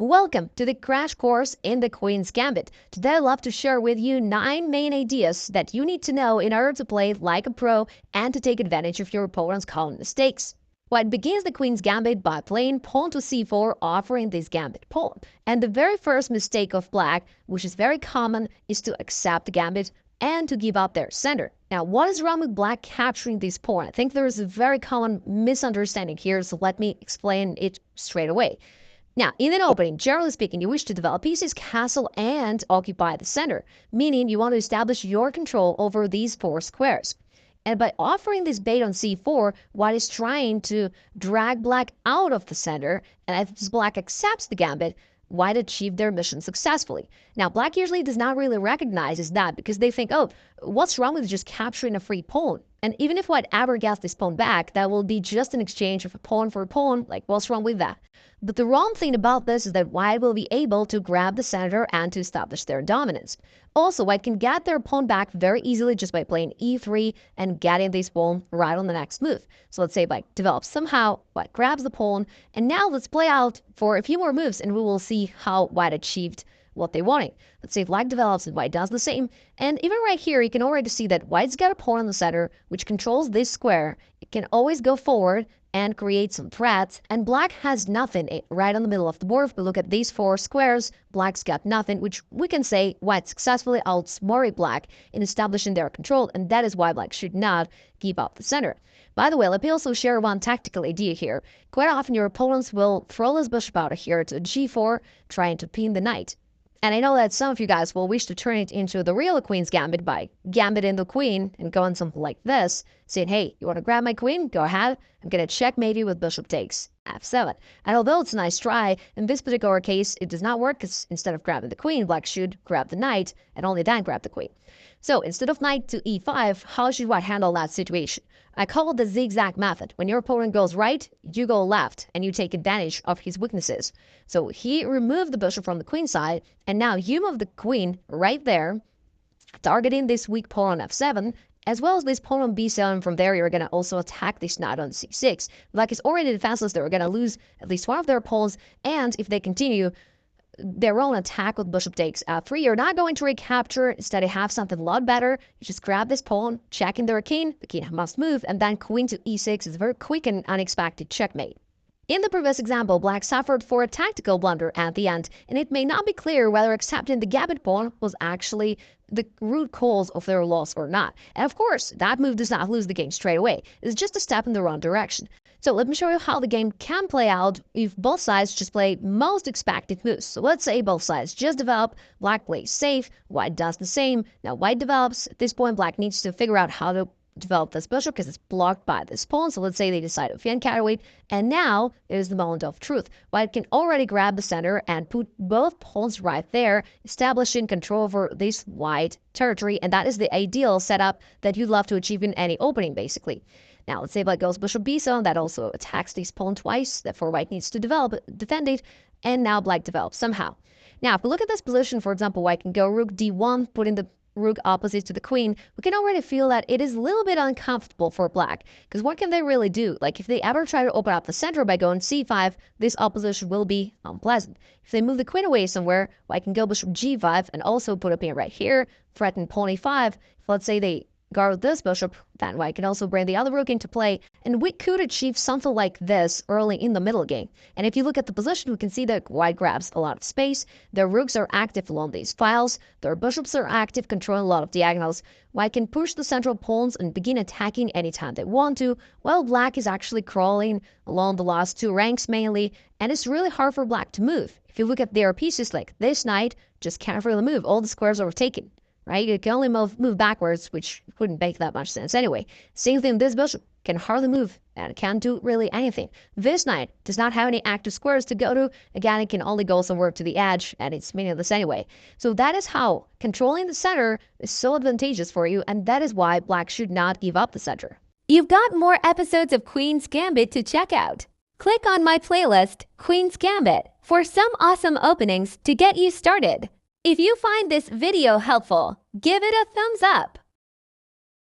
Welcome to the crash course in the Queen's Gambit. Today I'd love to share with you 9 main ideas that you need to know in order to play like a pro and to take advantage of your opponent's common mistakes. White begins the Queen's Gambit by playing pawn to c4, offering this Gambit pawn. And the very first mistake of Black, which is very common, is to accept the Gambit and to give up their center. Now, what is wrong with Black capturing this pawn? I think there is a very common misunderstanding here, so let me explain it straight away. Now, in an opening, generally speaking, you wish to develop pieces, castle, and occupy the center, meaning you want to establish your control over these 4 squares. And by offering this bait on c4, White is trying to drag Black out of the center, and if Black accepts the Gambit, White achieved their mission successfully. Now, Black usually does not really recognize that because they think, oh, what's wrong with just capturing a free pawn? And even if White ever gets this pawn back, that will be just an exchange of a pawn for a pawn. Like, what's wrong with that? But the wrong thing about this is that White will be able to grab the center and to establish their dominance. Also, White can get their pawn back very easily just by playing e3 and getting this pawn right on the next move. So let's say Black develops somehow, White grabs the pawn, and now let's play out for a few more moves and we will see how White achieved what they wanted. Let's say if Black develops and White does the same. And even right here, you can already see that White's got a pawn in the center, which controls this square. It can always go forward and create some threats, and Black has nothing right on the middle of the board. If we look at these 4 squares, Black's got nothing, which we can say White successfully outsmarted Black in establishing their control, and that is why Black should not give up the center. By the way, let me also share one tactical idea here. Quite often your opponents will throw this bishop out of here to g4, trying to pin the knight. And I know that some of you guys will wish to turn it into the real Queen's Gambit by gambiting the queen and going something like this, saying, hey, you want to grab my queen? Go ahead. I'm going to checkmate you with bishop takes f7. And although it's a nice try, in this particular case, it does not work because instead of grabbing the queen, Black should grab the knight and only then grab the queen. So instead of knight to e5, how should White handle that situation? I call it the zigzag method. When your opponent goes right, you go left and you take advantage of his weaknesses. So he removed the bishop from the queen side, and now you move the queen right there, targeting this weak pawn on f7, as well as this pawn on b7. From there, you're going to also attack this knight on c6. Black is already defenseless. They're going to lose at least one of their pawns, and if they continue their own attack with bishop takes f3, you're not going to recapture. Instead, you have something a lot better. You just grab this pawn, checking their king. The king must move, and then queen to e6 is a very quick and unexpected checkmate. In the previous example, Black suffered for a tactical blunder at the end, and it may not be clear whether accepting the Gambit pawn was actually the root cause of their loss or not. And of course, that move does not lose the game straight away. It's just a step in the wrong direction. So let me show you how the game can play out if both sides just play most expected moves. So let's say both sides just develop, Black plays safe, White does the same. Now White develops. At this point, Black needs to figure out how to develop this bishop because it's blocked by this pawn. So let's say they decide to fianchetto counterweight, and now is the moment of truth. White can already grab the center and put both pawns right there, establishing control over this white territory, and that is the ideal setup that you'd love to achieve in any opening, basically. Now let's say Black goes bishop b7, that also attacks this pawn twice, therefore White needs to defend it, and now Black develops somehow. Now if we look at this position, for example, White can go rook d1, putting the rook opposite to the queen. We can already feel that it is a little bit uncomfortable for Black, because what can they really do? Like if they ever try to open up the center by going c5, this opposition will be unpleasant. If they move the queen away somewhere, White can go bishop g5 and also put a pin right here, threaten pawn e5. If let's say they guard this bishop, then White can also bring the other rook into play, and we could achieve something like this early in the middle game. And if you look at the position, we can see that White grabs a lot of space. Their rooks are active along these files. Their bishops are active, controlling a lot of diagonals. White can push the central pawns and begin attacking anytime they want to, while Black is actually crawling along the last 2 ranks mainly, and it's really hard for Black to move. If you look at their pieces like this knight, just can't really move. All the squares are taken. Right? You can only move backwards, which wouldn't make that much sense anyway. Same thing, this bishop can hardly move and can't do really anything. This knight does not have any active squares to go to. Again, it can only go somewhere to the edge, and it's meaningless anyway. So that is how controlling the center is so advantageous for you, and that is why Black should not give up the center. You've got more episodes of Queen's Gambit to check out. Click on my playlist, Queen's Gambit, for some awesome openings to get you started. If you find this video helpful, give it a thumbs up.